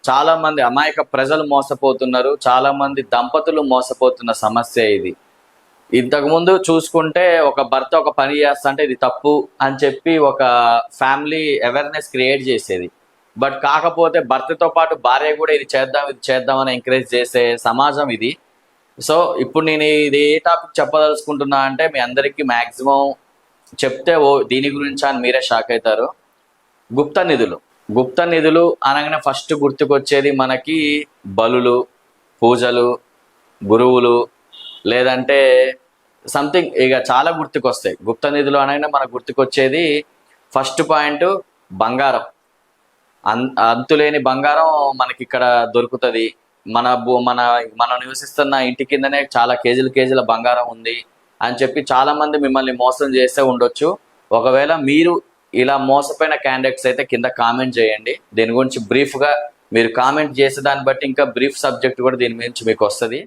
చాలా మంది అమాయక ప్రజలు మోసపోతున్నారు, చాలా మంది దంపతులు మోసపోతున్న సమస్య ఇది. ఇంతకుముందు చూసుకుంటే ఒక భర్త ఒక పని చేస్తుంటే ఇది తప్పు అని చెప్పి ఒక ఫ్యామిలీ అవేర్నెస్ క్రియేట్ చేసేది. బట్ కాకపోతే భర్తతో పాటు భార్య కూడా ఇది చేద్దాం అని ఎంకరేజ్ చేసే సమాజం ఇది. సో ఇప్పుడు నేను ఇది ఏ టాపిక్ చెప్పదలుచుకుంటున్నా అంటే మీ అందరికీ మ్యాక్సిమం చెప్తే దీని గురించి అని మీరే షాక్ అవుతారు. గుప్త నిధులు. గుప్త నిధులు అనగానే ఫస్ట్ గుర్తుకొచ్చేది మనకి బలులు, పూజలు, గురువులు, లేదంటే సంథింగ్ ఇక చాలా గుర్తుకొస్తాయి. గుప్త నిధులు అనగానే మనకు గుర్తుకొచ్చేది ఫస్ట్ పాయింట్ బంగారం. అంతులేని బంగారం మనకి ఇక్కడ దొరుకుతుంది. మనం నివసిస్తున్న ఇంటి కిందనే చాలా కేజీల బంగారం ఉంది అని చెప్పి చాలా మంది మిమ్మల్ని మోసం చేస్తే ఉండొచ్చు. ఒకవేళ మీరు ఇలా మోసపోయిన క్యాండిడేట్స్ అయితే కింద కామెంట్ చేయండి. దీని గురించి బ్రీఫ్గా మీరు కామెంట్ చేసే దాన్ని బట్టి ఇంకా బ్రీఫ్ సబ్జెక్ట్ కూడా దీని గురించి మీకు వస్తుంది.